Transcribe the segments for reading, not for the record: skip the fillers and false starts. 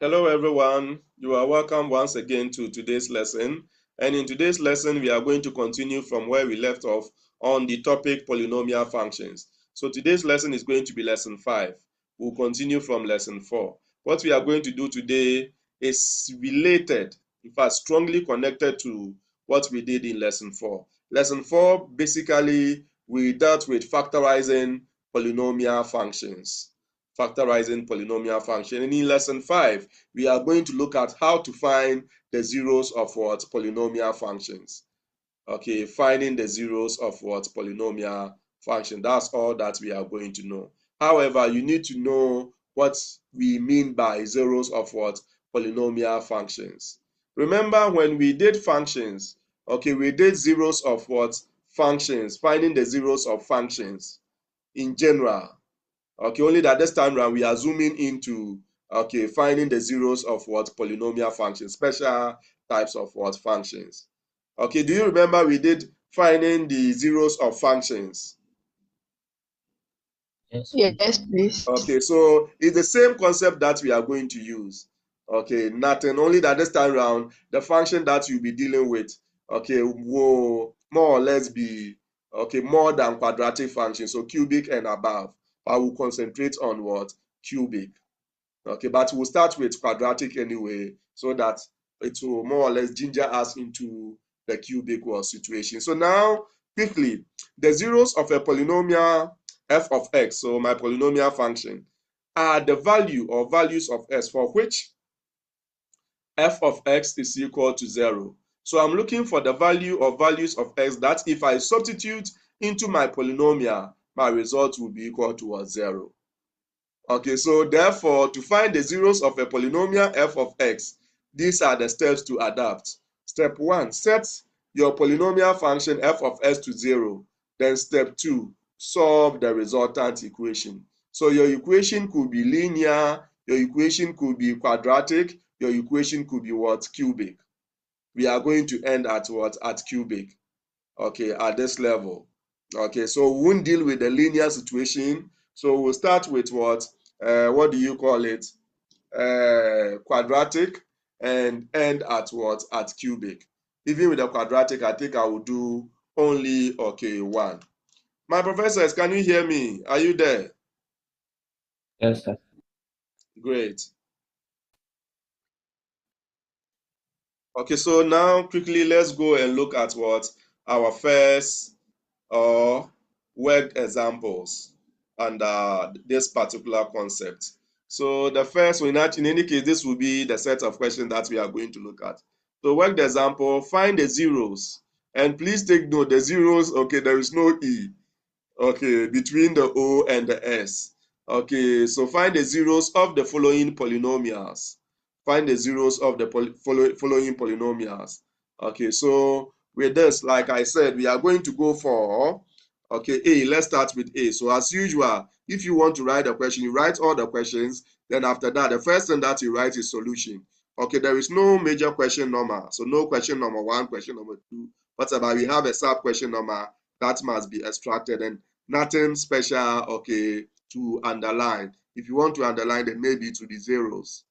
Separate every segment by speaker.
Speaker 1: Hello everyone, you are welcome once again to today's lesson. And in today's lesson, we are going to continue from where we left off on the topic polynomial functions. So today's lesson is going to be lesson 5. We'll continue from lesson 4. What we are going to do today is related, in fact, strongly connected to what we did in lesson 4. Lesson 4, basically, we dealt with factorizing polynomial functions. Factorizing polynomial function. And in lesson 5, we are going to look at how to find the zeros of what polynomial functions. Okay, finding the zeros of what polynomial function. That's all that we are going to know. However, you need to know what we mean by zeros of what polynomial functions. Remember when we did functions, okay, we did zeros of what functions, finding the zeros of functions in general. Okay, only that this time around we are zooming into finding the zeros of what polynomial functions, special types of what functions. Okay, do you remember we did finding the zeros of functions?
Speaker 2: Yes, please.
Speaker 1: Okay, so it's the same concept that we are going to use. Okay, nothing, only that this time around the function that you'll be dealing with, okay, will more or less be more than quadratic functions, so cubic and above. I will concentrate on what? Cubic. Okay, but we'll start with quadratic anyway, so that it will more or less ginger us into the cubic situation. So now, quickly, the zeros of a polynomial f of x, so my polynomial function, are the value or values of s for which f of x is equal to 0. So I'm looking for the value or values of x that if I substitute into my polynomial, my result will be equal to 0. Okay, so therefore, to find the zeros of a polynomial f of x, these are the steps to adapt. Step 1, set your polynomial function f of x to 0. Then step 2, solve the resultant equation. So your equation could be linear, your equation could be quadratic, your equation could be what? Cubic. We are going to end at what? At cubic. Okay, at this level. Okay, so we won't deal with the linear situation. So we'll start with what do you call it? Quadratic, and end at what? At cubic. Even with the quadratic, I think I will do only, 1. My professors, can you hear me? Are you there?
Speaker 3: Yes, sir.
Speaker 1: Great. Okay, so now quickly let's go and look at what our first word examples under this particular concept. So the first one, in any case, this will be the set of questions that we are going to look at. So work the example, find the zeros. And please take note, the zeros, okay, there is no E, okay, between the O and the S. Okay, so find the zeros of the following polynomials. Find the zeros of the following polynomials. Okay, so with this, like I said, we are going to go for, A. Let's start with A. So as usual, if you want to write a question, you write all the questions. Then after that, the first thing that you write is solution. Okay, there is no major question number. So no question number 1, question number 2, whatever. We have a sub question number that must be extracted, and nothing special, okay, to underline. If you want to underline, then maybe it will be zeros.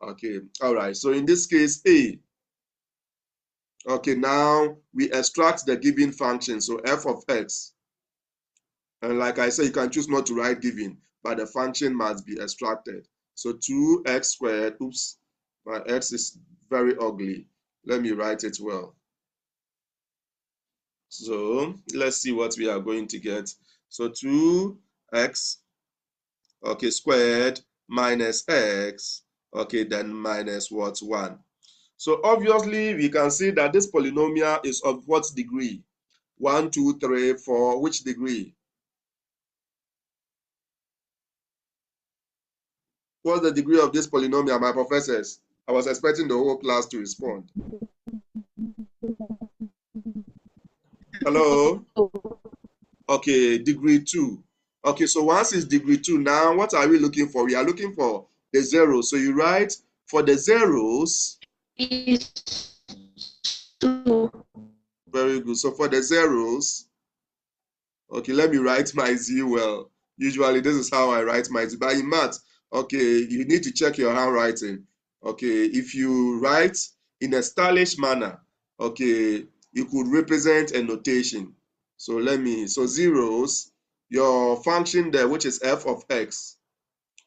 Speaker 1: Okay, all right. So in this case, A. Okay, now we extract the given function. So f of x. And like I said, you can choose not to write given, but the function must be extracted. So 2x squared, oops, my x is very ugly. Let me write it well. So let's see what we are going to get. So 2x, okay, squared minus x, okay, then minus what? 1. So obviously we can see that this polynomial is of what degree? 1, 2, 3, 4. Which degree? What's the degree of this polynomial, my professors? I was expecting the whole class to respond. Hello? Okay, degree 2. Okay, so once it's degree 2, now what are we looking for? We are looking for the zeros. So you write for the zeros.
Speaker 2: It's 2.
Speaker 1: Very good. So for the zeros, okay, let me write my Z well. Usually this is how I write my Z. But in math, okay, you need to check your handwriting. Okay, if you write in a stylish manner, okay, you could represent a notation. So so zeros, your function there, which is f of x,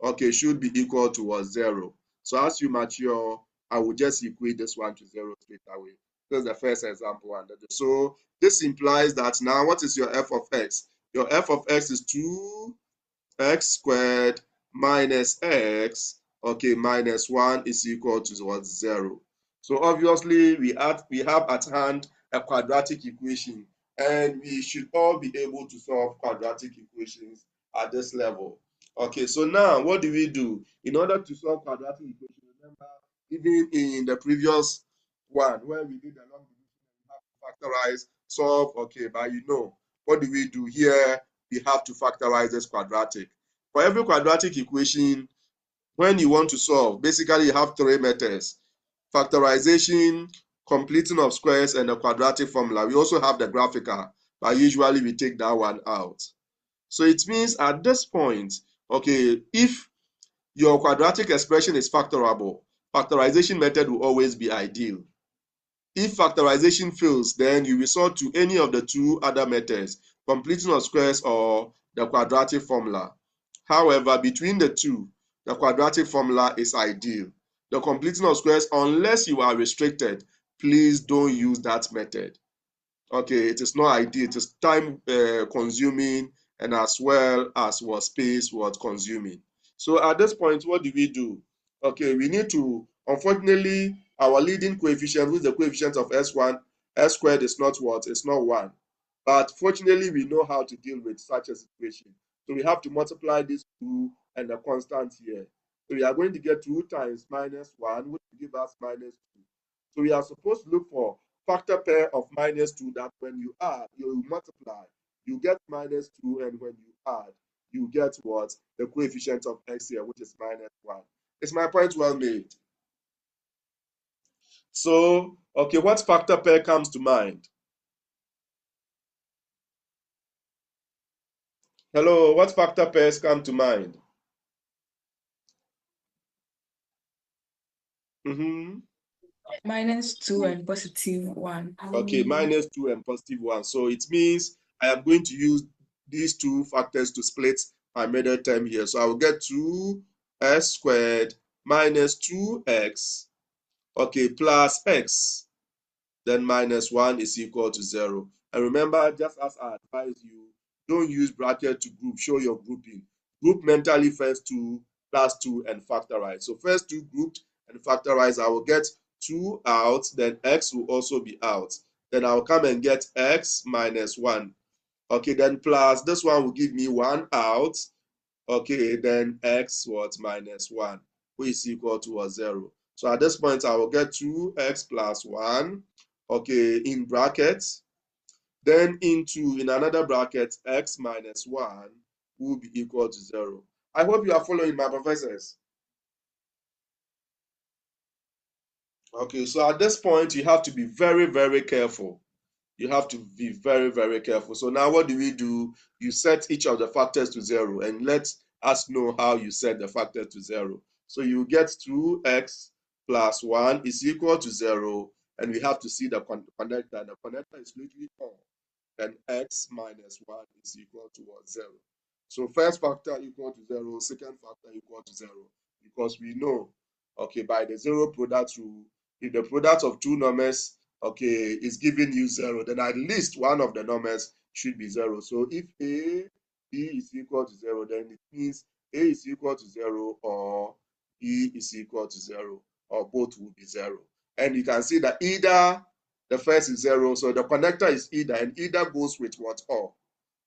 Speaker 1: okay, should be equal to what? 0. So as you mature, I will just equate this one to 0 straight away. This is the first example. So this implies that now what is your f of x? Your f of x is 2x squared minus x, okay, minus 1 is equal to what? 0. So obviously we have at hand a quadratic equation, and we should all be able to solve quadratic equations at this level. Okay, so now what do we do? In order to solve quadratic equations, remember, even in the previous one where we did the long division, we have to factorize, solve, okay, but what do we do here? We have to factorize this quadratic. For every quadratic equation, when you want to solve, basically you have three methods: factorization, completing of squares, and the quadratic formula. We also have the graphical, but usually we take that one out. So it means at this point, okay, if your quadratic expression is factorable, factorization method will always be ideal. If factorization fails, then you resort to any of the two other methods, completing of squares or the quadratic formula. However, between the two, the quadratic formula is ideal. The completing of squares, unless you are restricted, please don't use that method. Okay, it is not ideal. It is time consuming, and as well as what space was consuming. So at this point, what do we do? Okay, we need to, unfortunately, our leading coefficient, which is the coefficient of s1, s squared is not what? It's not 1. But fortunately, we know how to deal with such a situation. So we have to multiply these two and the constant here. So we are going to get 2 times minus 1, which will give us minus 2. So we are supposed to look for factor pair of minus 2 that when you add, you multiply, you get minus 2, and when you add, you get what? The coefficient of x here, which is minus 1. Is my point well made? So, okay, what factor pair comes to mind? Hello, what factor pairs come to mind?
Speaker 4: -2 and +1.
Speaker 1: Okay, -2 and +1. So it means I am going to use these two factors to split my middle term here. So I will get 2s squared minus 2x, okay, plus x, then minus 1 is equal to 0. And remember, just as I advise you, don't use bracket to group, show your grouping. Group mentally first 2 plus 2 and factorize. So first 2 grouped and factorize, I will get 2 out, then x will also be out. Then I'll come and get x minus 1. Okay, then plus this one will give me 1 out. Okay, then x what? Minus 1, which is equal to 0. So at this point, I will get 2x plus 1, okay, in brackets. Then in another bracket, x minus 1 will be equal to 0. I hope you are following my professors. Okay, so at this point, you have to be very, very careful. You have to be very, very careful. So now what do? You set each of the factors to 0, and let us know how you set the factor to 0. So you get 2x plus 1 is equal to 0, and we have to see the connector. The connector is literally on. Then x minus 1 is equal to what? 0. So first factor equal to 0, second factor equal to 0, because we know, okay, by the 0 product rule, if the product of two numbers, okay, is giving you 0, then at least one of the numbers should be 0. So if a, b is equal to 0, then it means a is equal to 0 or b is equal to 0, or both will be 0. And you can see that either the first is 0, so the connector is either, and either goes with what? Or.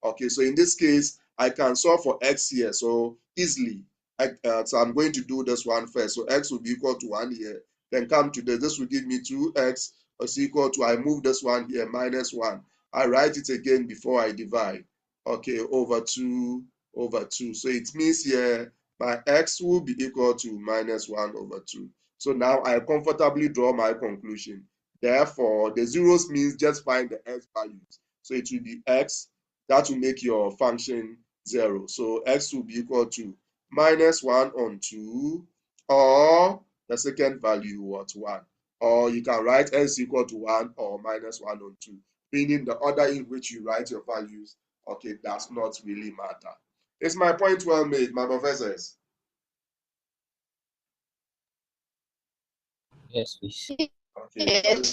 Speaker 1: Okay, so in this case, I can solve for x here, so easily. So I'm going to do this one first. So x will be equal to 1 here. Then come to this. This will give me 2x is equal to, I move this one here, minus 1. I write it again before I divide. Okay, over 2 over 2. So it means here, my x will be equal to minus 1 over 2. So now I comfortably draw my conclusion. Therefore, the zeros means just find the x values. So it will be x. That will make your function 0. So x will be equal to minus 1 on 2, or the second value what 1. Or you can write x equal to 1 or minus 1 on 2, meaning the order in which you write your values, okay, does not really matter. Is my point well made, my professors?
Speaker 3: Yes, please.
Speaker 1: Okay, very good.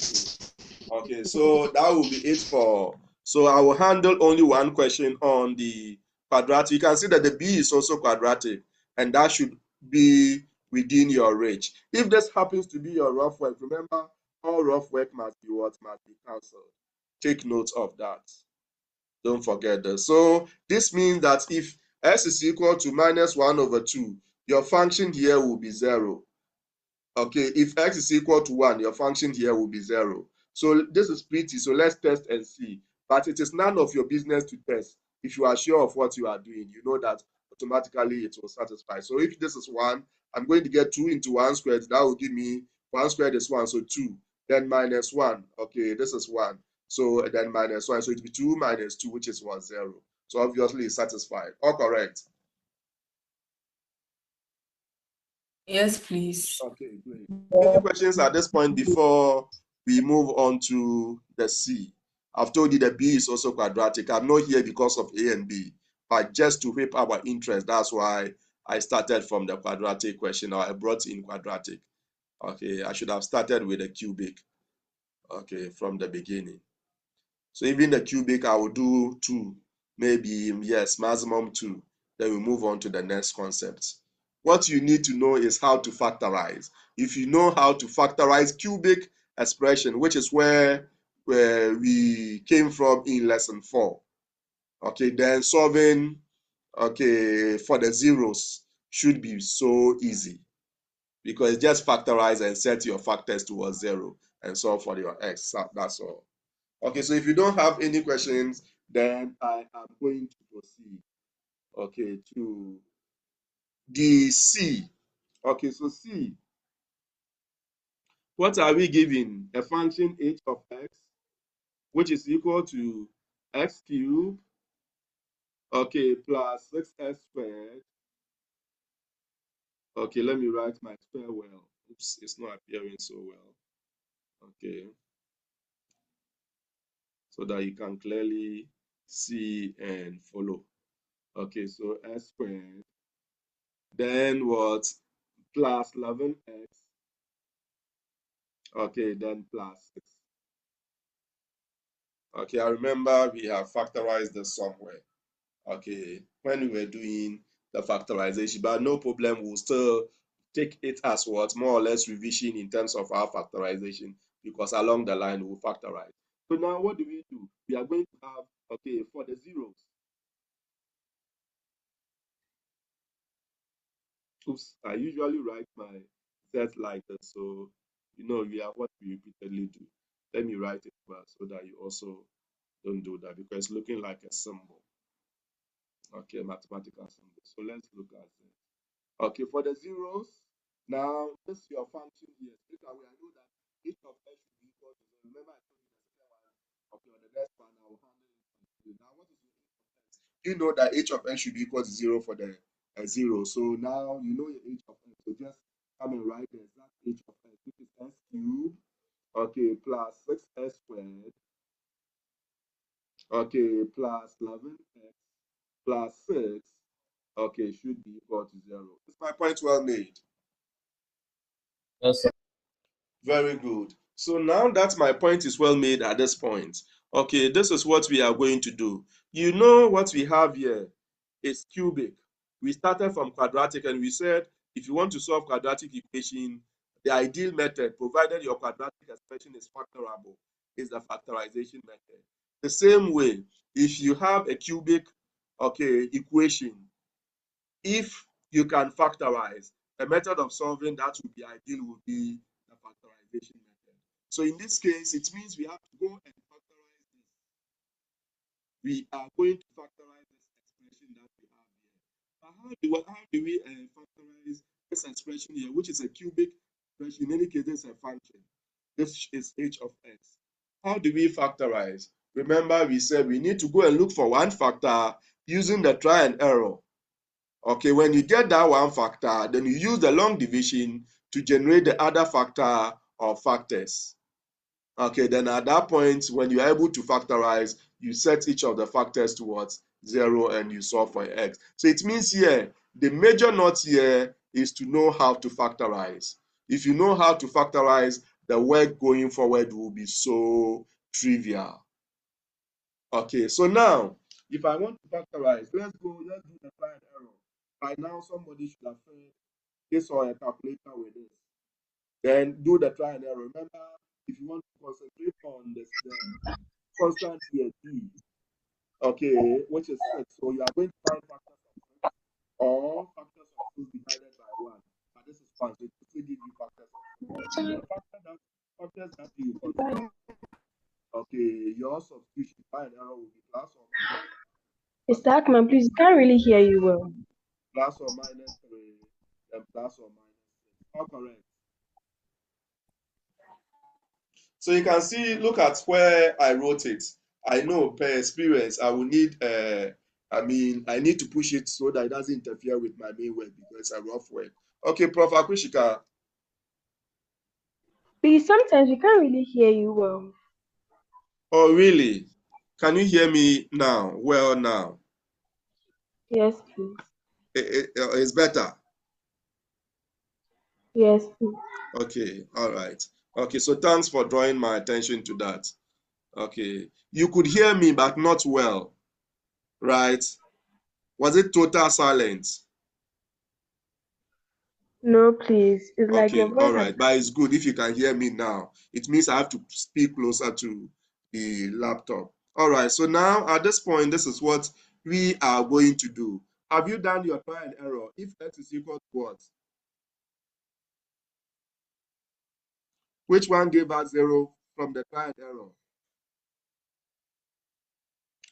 Speaker 1: Okay, so that will be it for, so I will handle only one question on the quadratic. You can see that the B is also quadratic, and that should be within your range. If this happens to be your rough work, remember, all rough work must be what? Must be cancelled. Take note of that. Don't forget this. So this means that if s is equal to minus 1 over 2, your function here will be 0. Okay, if x is equal to 1, your function here will be 0. So this is pretty. So let's test and see. But it is none of your business to test. If you are sure of what you are doing, you know that automatically it will satisfy. So if this is 1, I'm going to get 2 into 1 squared. That will give me 1 squared is 1, so 2. Then minus 1. Okay, this is 1. So then minus 1. So it will be 2 minus 2, which is 1, 0. So obviously it's satisfied. All correct.
Speaker 4: Yes, please.
Speaker 1: Okay, great. Any questions at this point before we move on to the C? I've told you the B is also quadratic. I'm not here because of A and B, but just to whip our interest. That's why I started from the quadratic question, or I brought in quadratic. Okay, I should have started with a cubic, okay, from the beginning. So even the cubic, I will do 2, maybe, yes, maximum 2. Then we move on to the next concept. What you need to know is how to factorize. If you know how to factorize cubic expression, which is where we came from in lesson 4, okay, then solving, okay, for the zeros should be so easy, because just factorize and set your factors towards 0 and solve for your x. That's all. Okay, so if you don't have any questions, then I am going to proceed, okay, to the C. Okay, so C, what are we given? A function h of x, which is equal to x cubed, okay, plus 6x squared. Okay, let me write my square well. Oops, it's not appearing so well. Okay, so that you can clearly see and follow. Okay, so x squared, then what? Plus 11x, okay, then plus 6. Okay, I remember we have factorized this somewhere, okay, when we were doing the factorization, but no problem, we'll still take it as what? More or less revision in terms of our factorization, because along the line we'll factorize. So now what do? We are going to have, okay, for the zeros. Oops, I usually write my set like this, so you know we are what we repeatedly do. Let me write it well so that you also don't do that, because it's looking like a symbol. Okay, mathematical symbol. So let's look at it. Okay, for the zeros, now this is your function here. Straight away, I know that h of x should be equal to 0. Remember, I told you the second one. Okay, on the next one, I will handle it. Now, what is your h of x? You know that h of x should be equal to 0 for the 0. So now you know your h of x. So just come and write the exact h of x, which is x cubed, okay, plus 6x squared, okay, plus 11x plus 6, okay, should be equal to 0. Is my point well made?
Speaker 3: Yes, sir.
Speaker 1: Very good. So now that my point is well made at this point, okay, this is what we are going to do. You know what we have here is cubic. We started from quadratic and we said if you want to solve quadratic equation, the ideal method, provided your quadratic expression is factorable, is the factorization method. The same way, if you have a cubic, okay, equation, if you can factorize, the method of solving that would be ideal would be the factorization method. So in this case, it means we have to go and factorize this. We are going to factorize this expression that we have here. But how do we factorize this expression here, which is a cubic expression? In any case, it's a function. This is h of x. How do we factorize? Remember, we said we need to go and look for one factor using the try and error. Okay, when you get that one factor, then you use the long division to generate the other factor or factors. Okay, then at that point, when you're able to factorize, you set each of the factors towards 0 and you solve for x. So it means here, the major note here is to know how to factorize. If you know how to factorize, the work going forward will be so trivial. Okay, so now, if I want to factorize, let's do the trial and error. By now, somebody should have said this or a calculator with this. Then do the trial and error. Remember, if you want to concentrate on the constant here, d, okay, which is 6. So you are going to find factors of 6 or factors of 2 divided by 1. But this is 1, so it will still give you factors of 2. The factors that you consider, okay, your substitution trial and error will be plus or minus.
Speaker 2: Mr. Ackman, please, can't really hear you well.
Speaker 1: Plus or minus 3 and plus or minus 6. All correct. So you can see, look at where I wrote it. I know per experience, I will need, I need to push it so that it doesn't interfere with my main work because it's a rough work. Okay, Prof. Akushika.
Speaker 2: Please, sometimes we can't really hear you well.
Speaker 1: Oh, really? Can you hear me now? Well, now.
Speaker 2: Yes, please.
Speaker 1: It's better.
Speaker 2: Yes, please.
Speaker 1: Okay, all right. Okay, so thanks for drawing my attention to that. Okay, you could hear me, but not well, right? Was it total silence?
Speaker 2: No, please. It's like
Speaker 1: Okay,
Speaker 2: your
Speaker 1: all
Speaker 2: voice had.
Speaker 1: right. But it's good if you can hear me now. It means I have to speak closer to the laptop. All right, so now at this point, this is what we are going to do. Have you done your trial and error? If x is equal to what? Which one gave us 0 from the trial and error?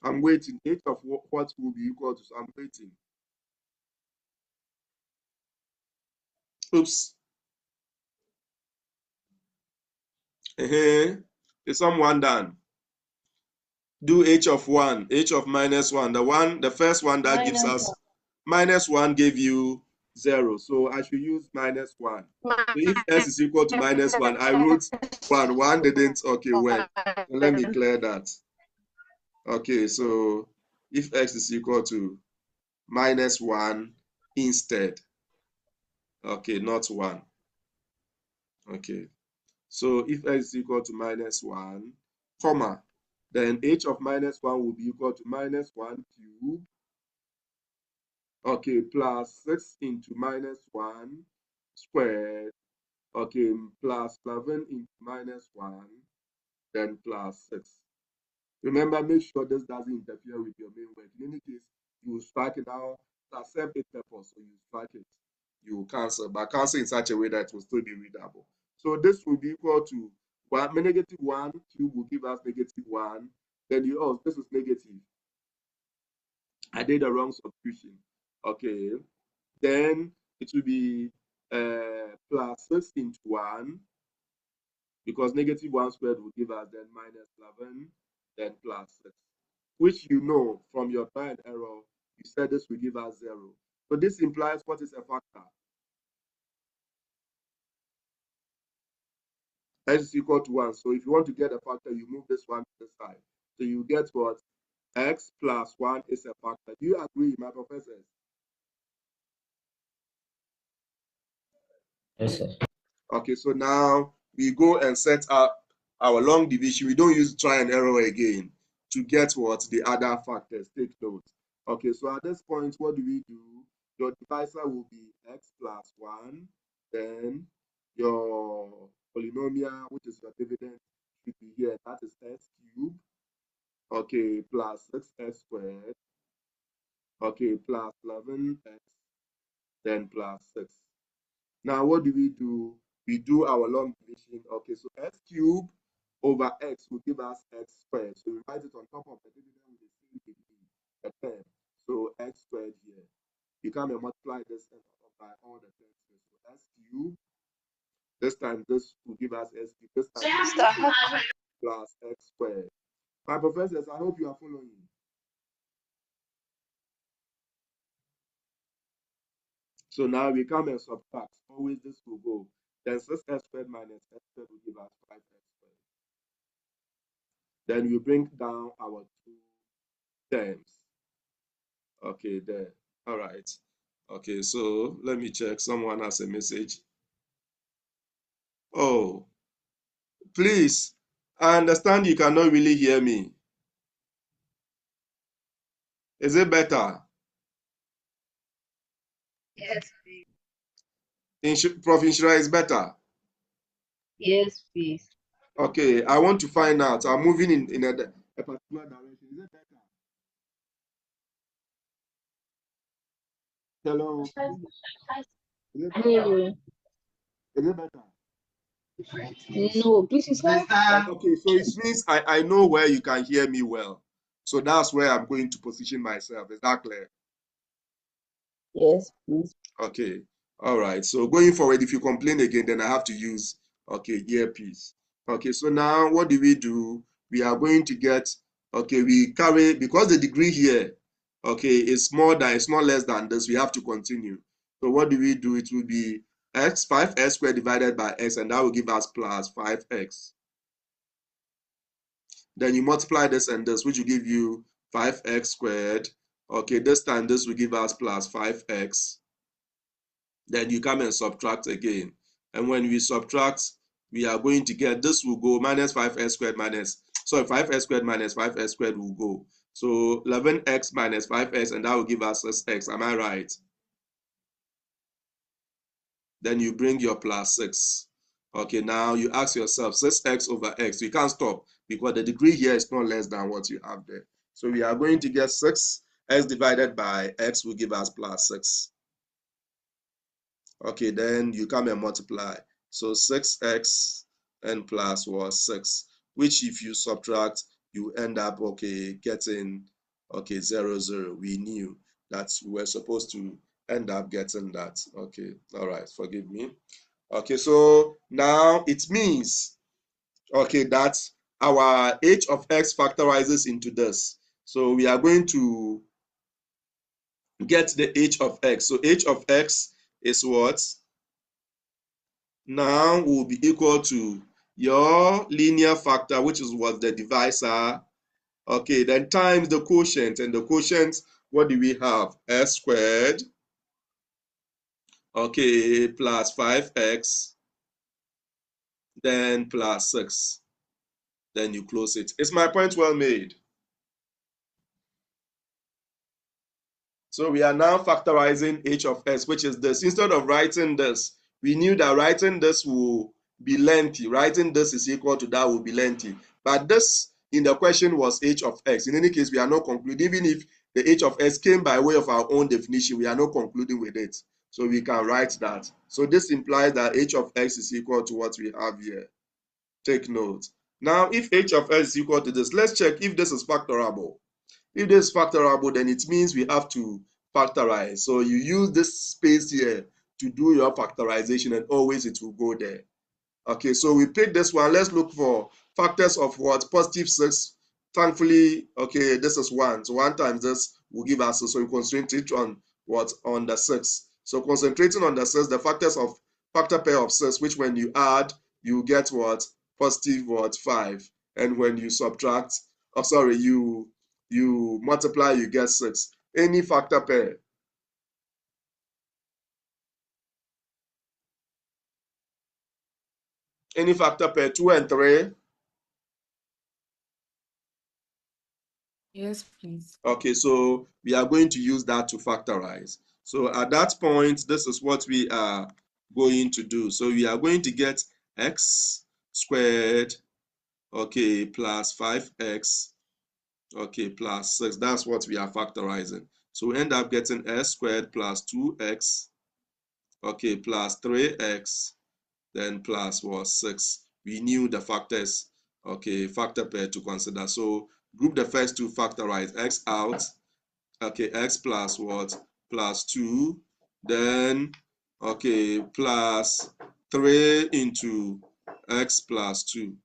Speaker 1: I'm waiting. H of what will be equal to, so I'm waiting. Oops. Is someone done? Do h of 1, h of minus 1. The first one that gives us minus 1 gave you 0. So I should use minus 1. So if s is equal to minus 1, I wrote 1. 1 didn't, okay, work. So let me clear that. Okay, so if x is equal to minus 1 instead. Okay, not 1. Okay. So if x is equal to minus 1, comma, then h of minus 1 will be equal to minus 1 cubed. Okay, plus 6 into minus 1 squared. Okay, plus 11 into minus 1, then plus 6. Remember, make sure this doesn't interfere with your main work. In any case, you will strike it out. Accept it purpose, so you strike it. You will cancel, but cancel in such a way that it will still be readable. So this will be equal to negative 1 cube will give us negative 1. Then this is negative. I did the wrong substitution. Okay. Then it will be plus 6 into 1, because negative 1 squared will give us then minus 11, then plus 6, which you know from your trial and error, you said this will give us 0. So this implies what is a factor? X is equal to 1. So if you want to get a factor, you move this one to the side. So you get what? X plus 1 is a factor. Do you agree, my professors?
Speaker 3: Yes, sir.
Speaker 1: Okay, so now we go and set up our long division. We don't use try and error again to get what? The other factors. Take note. Okay, so at this point, what do we do? Your divisor will be x plus 1. Then your polynomial, which is your dividend, should be here. That is x cubed. Okay, plus 6x squared. Okay, plus 11x, then plus 6. Now, what do? We do our long division. Okay, so x cubed over x will give us x squared. So we write it on top of the dividend with the same degree, a term. So x squared here. You come and multiply this by all the terms. So x cubed, this time this will give us x cubed, this time plus x squared. My professors, I hope you are following. So now we come and subtract. Always this will go. Then 6x squared minus x squared will give us 5x squared. Then we bring down our two terms. Okay, there. All right. Okay, so let me check. Someone has a message. Oh, please. I understand you cannot really hear me. Is it better?
Speaker 5: Yes, please.
Speaker 1: Prof. Inshira is better.
Speaker 5: Yes, please.
Speaker 1: Okay, I want to find out. I'm moving in a particular direction. Is it better? Hello. Is it better?
Speaker 5: No,
Speaker 1: Is it better?
Speaker 5: no, please, it's not.
Speaker 1: Okay, so it means I know where you can hear me well. So that's where I'm going to position myself. Is that clear?
Speaker 5: Yes, please.
Speaker 1: Okay. All right. So going forward, if you complain again, then I have to use, okay, earpiece. Okay. So now what do? We are going to get, okay, we carry, because the degree here, okay, is more than, it's not less than this, we have to continue. So what do? It will be x, 5x squared divided by x, and that will give us plus 5x. Then you multiply this and this, which will give you 5x squared. Okay, this time this will give us plus 5x. Then you come and subtract again. And when we subtract, we are going to get, this will go minus 5x squared minus, sorry, 5x squared minus 5x squared will go. So 11x minus 5x, and that will give us 6x. Am I right? Then you bring your plus 6. Okay, now you ask yourself 6x over x. You can't stop because the degree here is not less than what you have there. So we are going to get 6x divided by x will give us plus 6. Okay, then you come and multiply. So 6x and plus was 6, which if you subtract, you end up, okay, getting, okay, 0, 0. We knew that we were supposed to end up getting that. Okay, all right, forgive me. Okay, so now it means, okay, that our h of x factorizes into this. So we are going to get the h of x. So h of x is what? Now will be equal to your linear factor, which is what the divisor. Okay, then times the quotient. And the quotient, what do we have? S squared. Okay, plus 5x. Then plus 6. Then you close it. Is my point well made? So we are now factorizing h of s, which is this. Instead of writing this, we knew that writing this will be lengthy. Writing this is equal to that will be lengthy. But this in the question was h of x. In any case, we are not concluding. Even if the h of s came by way of our own definition, we are not concluding with it. So we can write that. So this implies that h of x is equal to what we have here. Take note. Now, if h of s is equal to this, let's check if this is factorable. If this is factorable, then it means we have to factorize. So you use this space here to do your factorization, and always it will go there. Okay, so we pick this one. Let's look for factors of what? Positive 6. Thankfully, okay, this is 1. So 1 times this will give us, so we concentrate on what? On the 6. So concentrating on the 6, the factors of factor pair of 6, which when you add, you get what? Positive what? 5. And when you subtract, oh, sorry, you multiply, you get 6. Any factor pair. Any factor pair, 2 and 3.
Speaker 4: Yes, please.
Speaker 1: Okay, so we are going to use that to factorize. So at that point, this is what we are going to do. So we are going to get x squared, okay, plus 5x, okay, plus 6. That's what we are factorizing. So we end up getting s squared plus 2x, okay, plus 3x, then plus was 6. We knew the factors, okay, factor pair to consider. So group the first two, factorize x out. Okay, x plus what? Plus 2. Then, okay, plus 3 into x plus 2.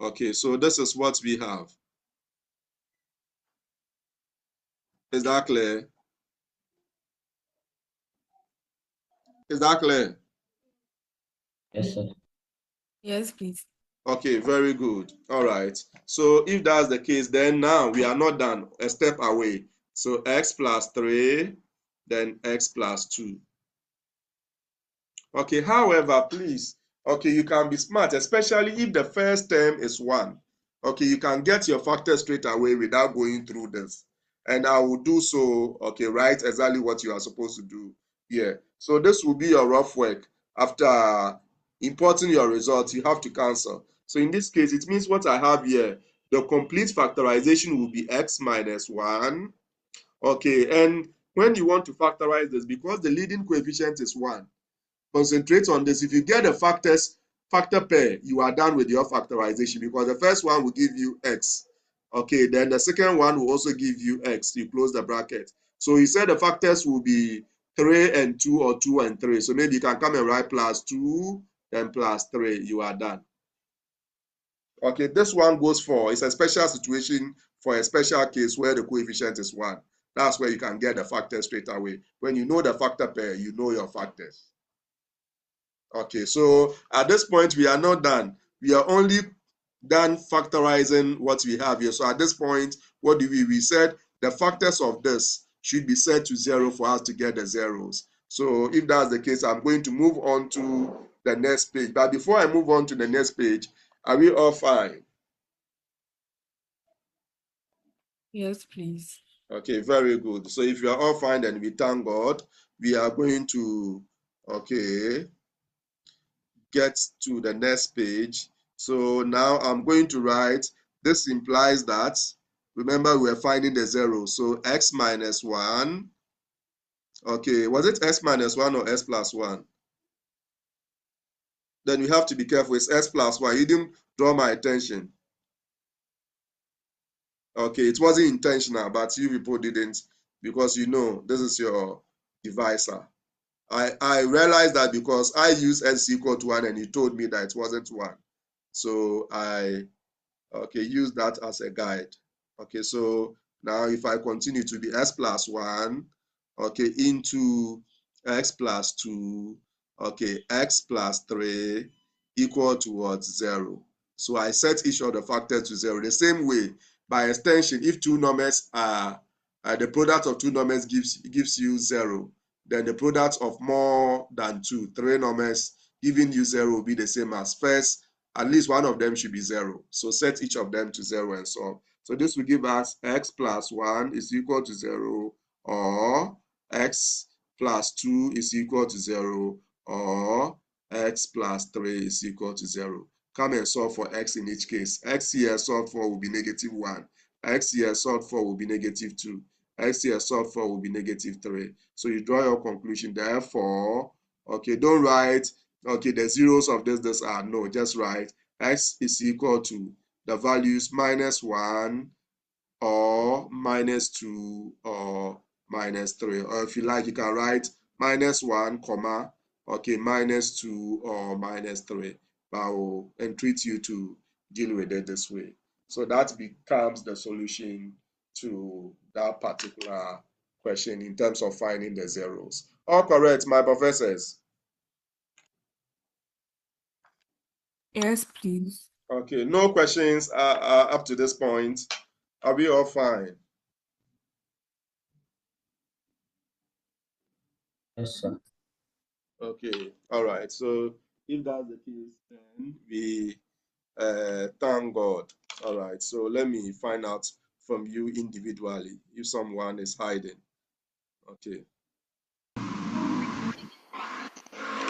Speaker 1: Okay, so this is what we have. Is that clear? Is that clear?
Speaker 3: Yes, sir.
Speaker 4: Yes, please.
Speaker 1: Okay, very good. All right. So if that's the case, then now we are not done. A step away. So x plus 3, then x plus 2. Okay, however, please, okay, you can be smart, especially if the first term is 1. Okay, you can get your factor straight away without going through this. And I will do so, okay, write exactly what you are supposed to do here. So this will be your rough work. After importing your results, you have to cancel. So in this case, it means what I have here, the complete factorization will be x minus 1. Okay, and when you want to factorize this, because the leading coefficient is 1, concentrate on this. If you get the factor pair, you are done with your factorization, because the first one will give you x. Okay, then the second one will also give you x. You close the bracket. So he said the factors will be 3 and 2 or 2 and 3. So maybe you can come and write plus 2, then plus 3. You are done. Okay, this one goes for, it's a special situation for a special case where the coefficient is 1. That's where you can get the factor straight away. When you know the factor pair, you know your factors. Okay, so at this point, we are not done. We are only done factorizing what we have here. So at this point, what do we said the factors of this should be set to 0 for us to get the zeros. So if that's the case, I'm going to move on to the next page. But before I move on to the next page, are we all fine?
Speaker 4: Yes, please.
Speaker 1: Okay, very good. So if you are all fine, then we thank God. We are going to, okay, get to the next page. So now I'm going to write, this implies that, remember we're finding the zero. So x minus 1. Okay, was it x minus 1 or s plus 1? Then we have to be careful. It's s plus 1. You didn't draw my attention. Okay, it wasn't intentional, but you people didn't, because you know this is your divisor. I realized that because I used s equal to 1 and you told me that it wasn't 1. So I use that as a guide. Okay, so now if I continue to be s plus 1, okay, into x plus 2, okay, x plus 3 equal to what? 0. So I set each of the factors to 0. The same way, by extension, if two numbers are, the product of two numbers gives you 0, then the product of more than 2, 3 numbers giving you 0 will be the same as first. At least one of them should be 0. So set each of them to 0 and solve. So this will give us x plus 1 is equal to 0, or x plus 2 is equal to 0, or x plus 3 is equal to 0. Come and solve for x in each case. X here solved for will be negative 1. X here solved for will be negative 2. X here solved for will be negative 3. So you draw your conclusion. Therefore, okay, don't write, okay, the zeros of this are, no, just write x is equal to the values minus 1 or minus 2 or minus 3. Or if you like, you can write minus 1, comma, okay, minus 2 or minus 3. But I will entreat you to deal with it this way. So that becomes the solution to that particular question in terms of finding the zeros. All correct, my professors?
Speaker 4: Yes, please.
Speaker 1: Okay, no questions up to this point. Are we all fine?
Speaker 3: Yes, sir.
Speaker 1: Okay, all right. So if that's the case, then we thank God. All right, so let me find out from you individually if someone is hiding. Okay.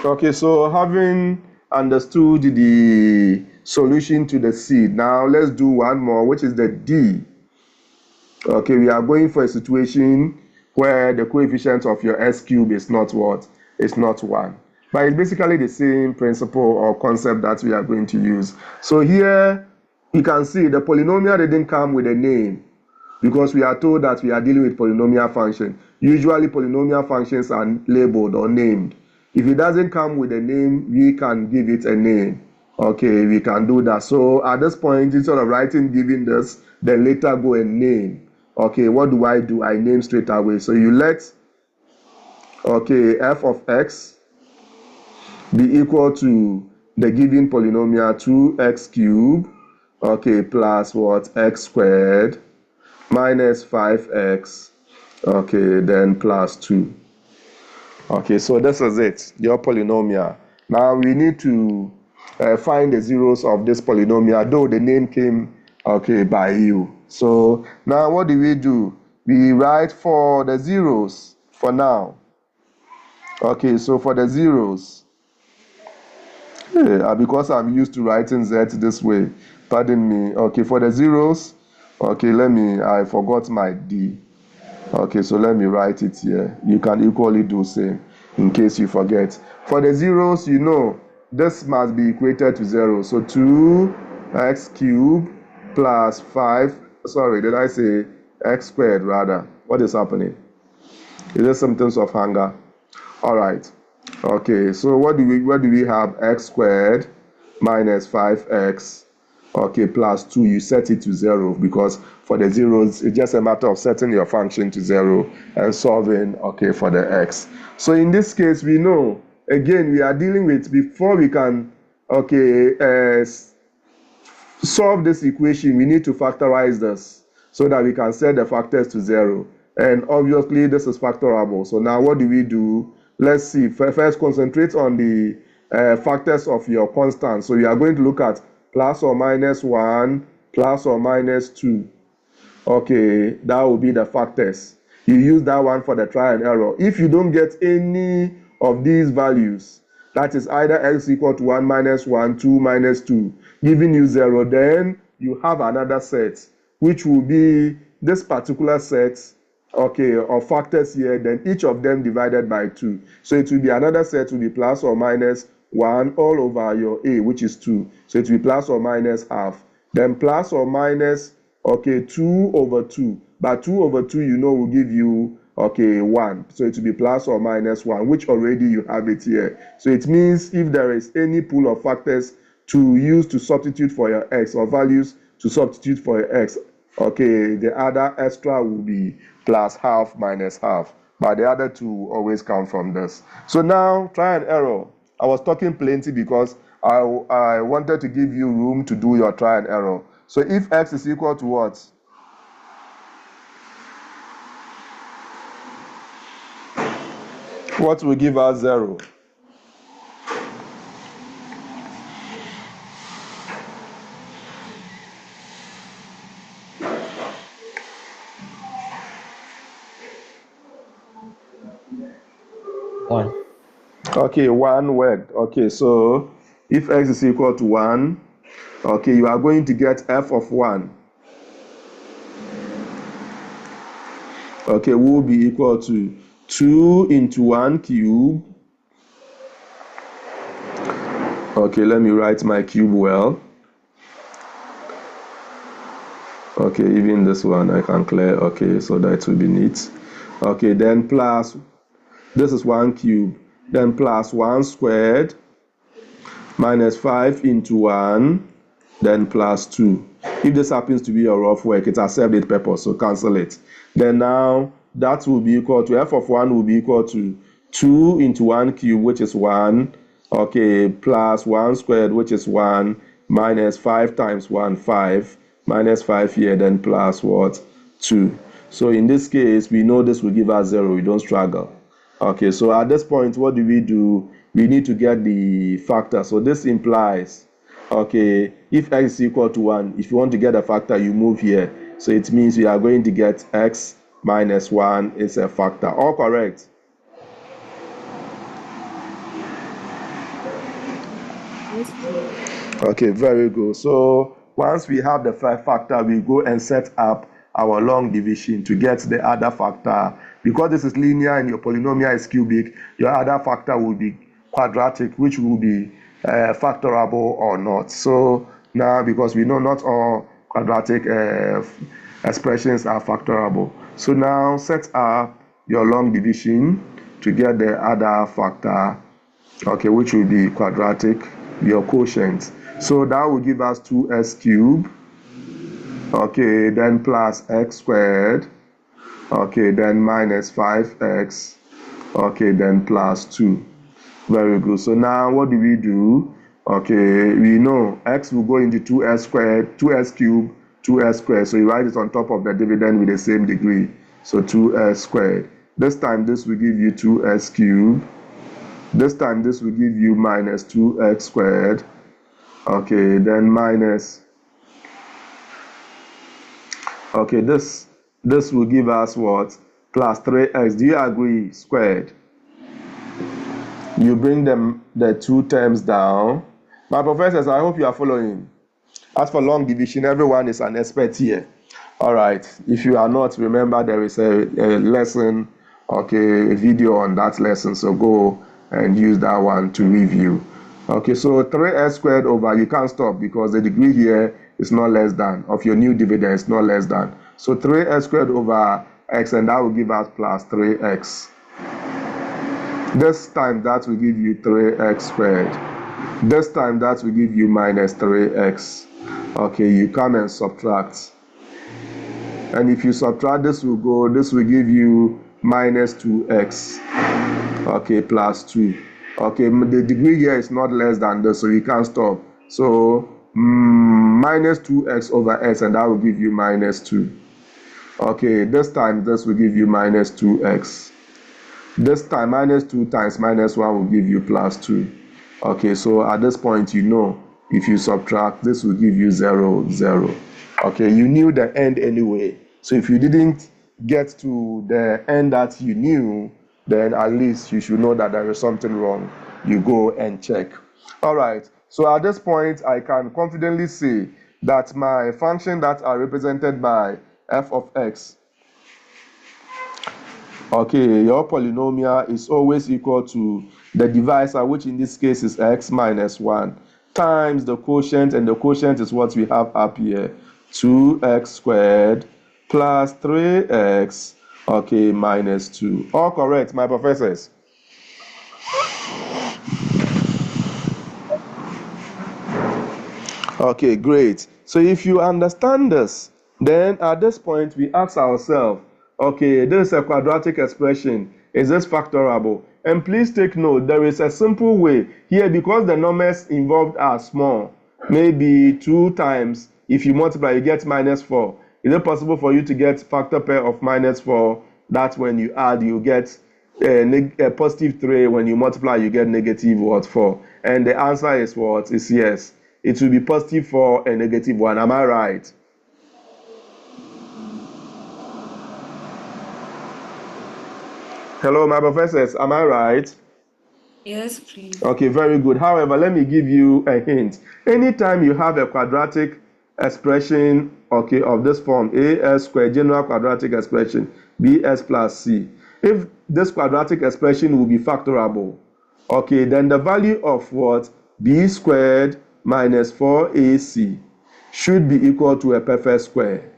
Speaker 1: Okay, so having understood the solution to the C, now let's do one more, which is the D. Okay, we are going for a situation where the coefficient of your S cube is not what? It's not 1. But it's basically the same principle or concept that we are going to use. So here you can see the polynomial didn't come with a name, because we are told that we are dealing with polynomial function. Usually polynomial functions are labeled or named. If it doesn't come with a name, we can give it a name. Okay, we can do that. So at this point, instead of writing giving this, then later go and name. Okay, what do? I name straight away. So you let, okay, f of x be equal to the given polynomial 2x cubed, okay, plus what? X squared minus 5x, okay, then plus 2. Okay, so this is it, your polynomial. Now we need to find the zeros of this polynomial, though the name came, okay, by you. So now what do? We write for the zeros for now. Okay, so for the zeros, because I'm used to writing z this way, pardon me. Okay, for the zeros, okay, I forgot my d. Okay, so let me write it here. You can equally do same in case you forget. For the zeros, you know, this must be equated to 0. So 2x cubed plus 5, sorry, did I say x squared rather? What is happening? Is there symptoms of hunger? All right. Okay, so what do we have? X squared minus 5x, okay, plus 2. You set it to 0 because for the zeros, it's just a matter of setting your function to 0 and solving, okay, for the x. So in this case, we know, again, we are dealing with, before we can, okay, solve this equation, we need to factorize this so that we can set the factors to 0. And obviously, this is factorable. So now what do? Let's see. First, concentrate on the factors of your constant. So you are going to look at plus or minus 1, plus or minus 2. Okay, that will be the factors. You use that one for the trial and error. If you don't get any of these values, that is either x equal to 1 minus 1, 2 minus 2, giving you 0, then you have another set, which will be this particular set, okay, of factors here, then each of them divided by 2. So it will be another set, will be plus or minus 1 all over your a, which is 2. So it will be plus or minus half. Then plus or minus, okay, 2 over 2. But 2 over 2, you know, will give you, okay, 1. So it will be plus or minus 1, which already you have it here. So it means if there is any pool of factors to use to substitute for your x, or values to substitute for your x, okay, the other extra will be plus half minus half. But the other two will always come from this. So now, try and error. I was talking plenty because I wanted to give you room to do your try and error. So if x is equal to what? What will give us 0?
Speaker 3: One.
Speaker 1: Okay, 1 worked. Okay, so if x is equal to 1, okay, you are going to get f of 1. Okay, will be equal to 2 into 1 cube. Okay, let me write my cube well. Okay, even this one I can clear. Okay, so that will be neat. Okay, then plus, this is 1 cube. Then plus 1 squared minus 5 into 1, then plus 2. If this happens to be a rough work, it has served its purpose, so cancel it. Then now, that will be equal to, f of 1 will be equal to 2 into 1 cube, which is 1, okay, plus 1 squared, which is 1, minus 5 times 1, 5, minus 5 here, then plus what? 2. So in this case, we know this will give us 0, we don't struggle. Okay, so at this point, what do? We need to get the factor. So this implies, okay, if x is equal to 1, if you want to get a factor, you move here. So it means we are going to get x minus 1 is a factor. All correct?
Speaker 4: Yes, please.
Speaker 1: Okay, very good. So once we have the factor, we go and set up our long division to get the other factor. Because this is linear and your polynomial is cubic, your other factor will be quadratic, which will be factorable or not. So now, because we know not all quadratic expressions are factorable. So now set up your long division to get the other factor, okay, which will be quadratic, your quotient. So that will give us 2x cubed, okay, then plus x squared, okay, then minus 5x, okay, then plus 2. Very good. So now what do? Okay, we know x will go into 2s squared, 2s cubed, 2s squared. So you write it on top of the dividend with the same degree. So 2s squared. This time this will give you 2s cubed. This time this will give you minus 2x squared. Okay, then minus. Okay, this will give us what? Plus 3x. Do you agree? Squared. You bring them the two terms down. My professors, I hope you are following. As for long division, everyone is an expert here. All right. If you are not, remember there is a lesson, okay, a video on that lesson. So go and use that one to review. Okay, so 3x squared over, you can't stop because the degree here is not less than, of your new dividend is not less than. So 3x squared over x, and that will give us plus 3x. This time that will give you 3x squared. This time that will give you minus 3x. Okay, you come and subtract. And if you subtract, this will give you minus 2x. Okay, plus 2. Okay, the degree here is not less than this, so you can't stop. So minus 2x over x, and that will give you minus 2. Okay, this time this will give you minus 2x. This time minus 2 times minus 1 will give you plus 2. Okay, so at this point, you know, if you subtract, this will give you 0, 0. Okay, you knew the end anyway. So if you didn't get to the end that you knew, then at least you should know that there is something wrong. You go and check. All right, so at this point, I can confidently say that my function that are represented by f of x, okay, your polynomial is always equal to the divisor, which in this case is x minus 1, times the quotient, and the quotient is what we have up here, 2x squared plus 3x, okay, minus 2. All correct, my professors? Okay, great. So if you understand this, then at this point we ask ourselves, okay, this is a quadratic expression. Is this factorable? And please take note, there is a simple way here because the numbers involved are small. Maybe 2 times, if you multiply, you get minus 4. Is it possible for you to get factor pair of minus 4? That when you add, you get a positive 3. When you multiply, you get negative what? 4. And the answer is what? Is yes. It will be positive 4 and negative 1. Am I right? Hello, my professors. Am I right?
Speaker 4: Yes, please.
Speaker 1: Okay, very good. However, let me give you a hint. Anytime you have a quadratic expression, okay, of this form, as squared, general quadratic expression, bs plus c, if this quadratic expression will be factorable, okay, then the value of what? B squared minus 4ac should be equal to a perfect square.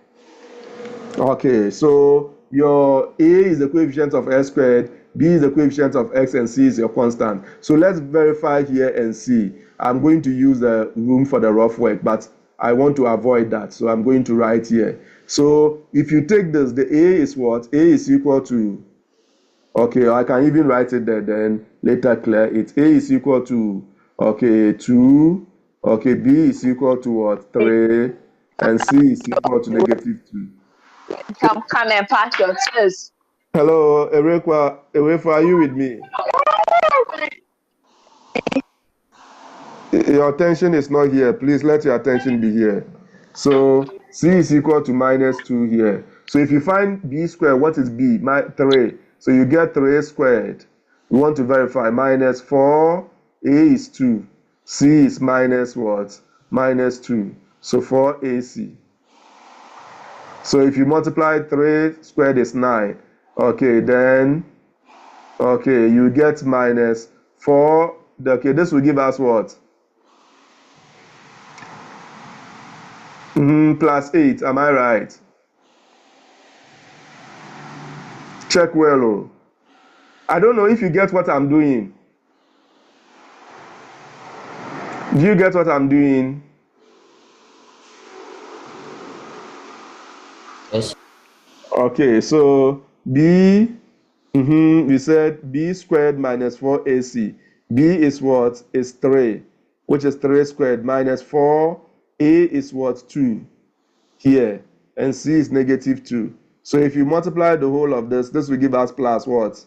Speaker 1: Okay, so your a is the coefficient of x squared, b is the coefficient of x, and c is your constant. So let's verify here and see. I'm going to use the room for the rough work, but I want to avoid that, so I'm going to write here. So if you take this, the a is what? A is equal to, okay, I can even write it there, then later clear it. A is equal to, okay, 2, okay, b is equal to what? 3, and c is equal to negative 2.
Speaker 5: Come and pass your test.
Speaker 1: Hello, Ewefa, are you with me? Your attention is not here. Please let your attention be here. So c is equal to minus 2 here. So if you find b squared, what is b? 3. So you get 3 squared. We want to verify minus 4. A is 2. C is minus what? Minus 2. So 4ac. So if you multiply 3 squared is 9. Okay, then, okay, you get minus 4. Okay, this will give us what? Plus 8, am I right? Check well. Oh. I don't know if you get what I'm doing. Do you get what I'm doing?
Speaker 3: Yes.
Speaker 1: Okay, so B, we said B squared minus 4AC. B is what? Is 3. which is 3 squared minus 4. A is what? 2 here. And C is negative 2. So if you multiply the whole of this, this will give us plus what?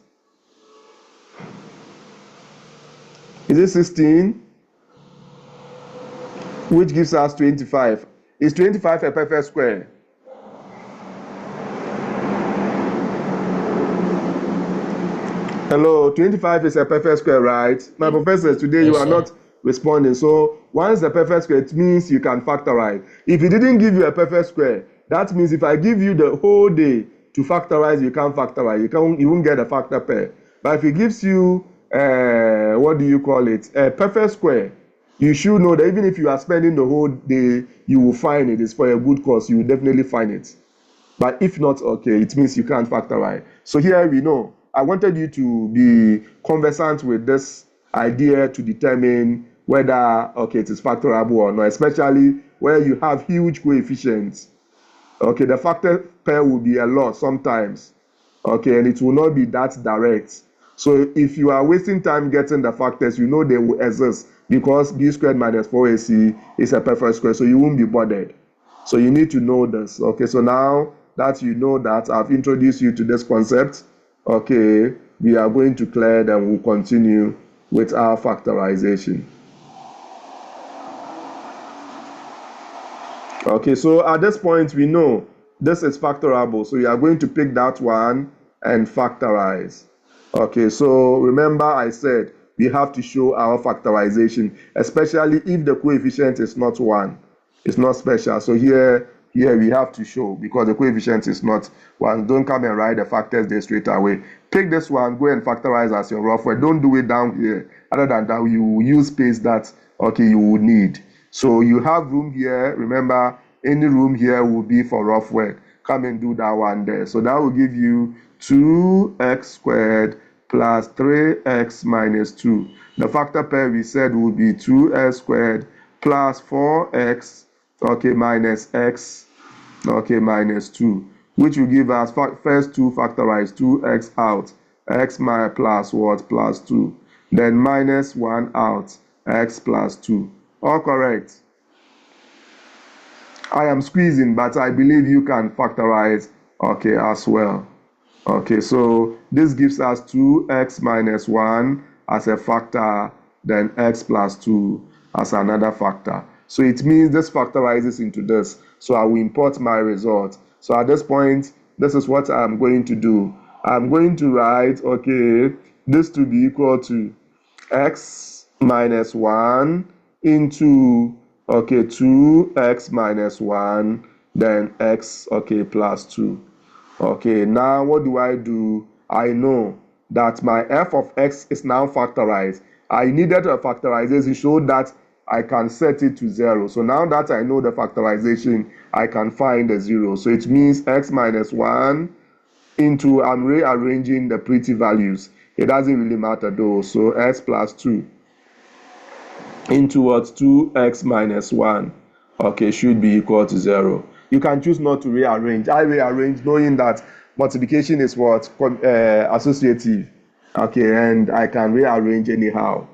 Speaker 1: Is it 16? Which gives us 25. Is 25 a perfect square? Hello, 25 is a perfect square, right? My professor, today you
Speaker 3: Yes,
Speaker 1: are
Speaker 3: sir.
Speaker 1: not responding. So once a perfect square, it means you can factorize. If he didn't give you a perfect square, that means if I give you the whole day to factorize, you can't factorize. You won't get a factor pair. But if he gives you, what do you call it? A perfect square, you should know that even if you are spending the whole day, you will find it. It's for a good cause. You will definitely find it. But if not, okay, it means you can't factorize. So here we know. I wanted you to be conversant with this idea to determine whether, okay, it is factorable or not, especially where you have huge coefficients. Okay, the factor pair will be a lot sometimes. Okay, and it will not be that direct. So if you are wasting time getting the factors, you know they will exist because b squared minus 4ac is a perfect square, so you won't be bothered. So you need to know this. Okay, so now that you know that, I've introduced you to this concept. Okay, we are going to clear, then we'll continue with our factorization. Okay, so at this point we know this is factorable, so we are going to pick that one and factorize. Okay, so remember I said we have to show our factorization, especially if the coefficient is not 1. It's not special. So here we have to show because the coefficient is not 1. Don't come and write the factors there straight away. Pick this one, go and factorize as your rough work. Don't do it down here. Other than that, you will use space that, okay, you will need. So you have room here. Remember, any room here will be for rough work. Come and do that one there. So that will give you 2x squared plus 3x minus 2. The factor pair we said will be 2x squared plus 4x, okay, minus x, okay, minus 2, which will give us first 2 factorize 2x out, x minus plus what? Plus 2. Then minus 1 out, x plus 2. All correct. I am squeezing, but I believe you can factorize, okay, as well. Okay, so this gives us 2x minus 1 as a factor, then x plus 2 as another factor. So it means this factorizes into this. So I will import my result. So at this point, this is what I'm going to do. I'm going to write, okay, this to be equal to x minus 1 into, okay, 2x minus 1, then x, okay, plus 2. Okay, now what do? I know that my f of x is now factorized. I needed a factorization so that I can set it to 0. So now that I know the factorization, I can find the 0. So it means x minus 1 into, I'm rearranging the pretty values. It doesn't really matter though. So x plus 2 into what? 2x minus 1, okay, should be equal to 0. You can choose not to rearrange. I rearrange knowing that multiplication is what? Associative. Okay, and I can rearrange anyhow.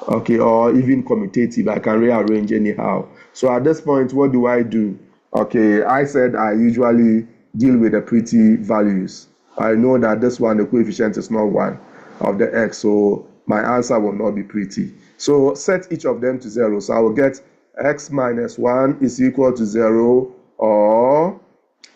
Speaker 1: Okay, or even commutative, I can rearrange anyhow. So at this point, what do? Okay, I said I usually deal with the pretty values. I know that this one, the coefficient is not 1 of the x, so my answer will not be pretty. So set each of them to 0. So I will get x minus 1 is equal to 0, or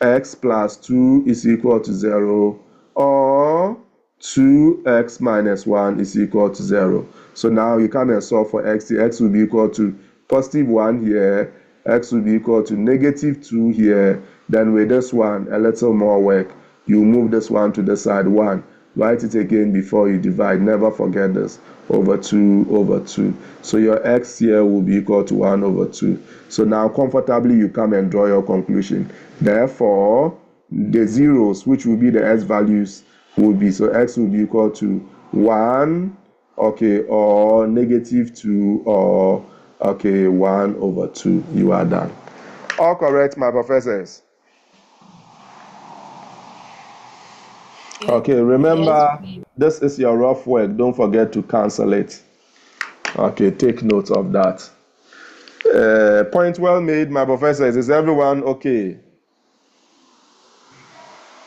Speaker 1: x plus 2 is equal to 0, or 2x minus 1 is equal to 0. So now you come and solve for x. The x will be equal to positive 1 here, x will be equal to negative 2 here. Then with this one, a little more work, you move this one to the side 1. Write it again before you divide. Never forget this. Over 2 over 2. So your x here will be equal to 1 over 2. So now comfortably you come and draw your conclusion. Therefore, the zeros, which will be the x values, will be, so x will be equal to 1, okay, or negative 2, or, okay, 1 over 2. You are done. All correct, my professors.
Speaker 4: Yes,
Speaker 1: Okay,
Speaker 3: Yes,
Speaker 1: remember,
Speaker 3: please.
Speaker 1: this is your rough work. Don't forget to cancel it. Okay, take note of that. Point well made, my professor. Is everyone okay?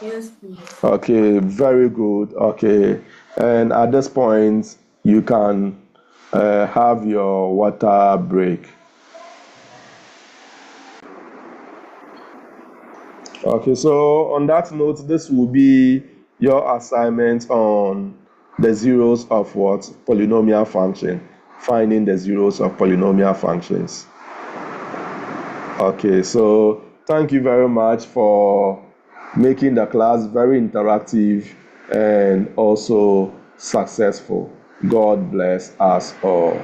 Speaker 4: Yes, please.
Speaker 1: Okay, very good. Okay, and at this point, you can have your water break. Okay, so on that note, this will be your assignment on the zeros of what? Polynomial function. Finding the zeros of polynomial functions. Okay, so thank you very much for making the class very interactive and also successful. God bless us all.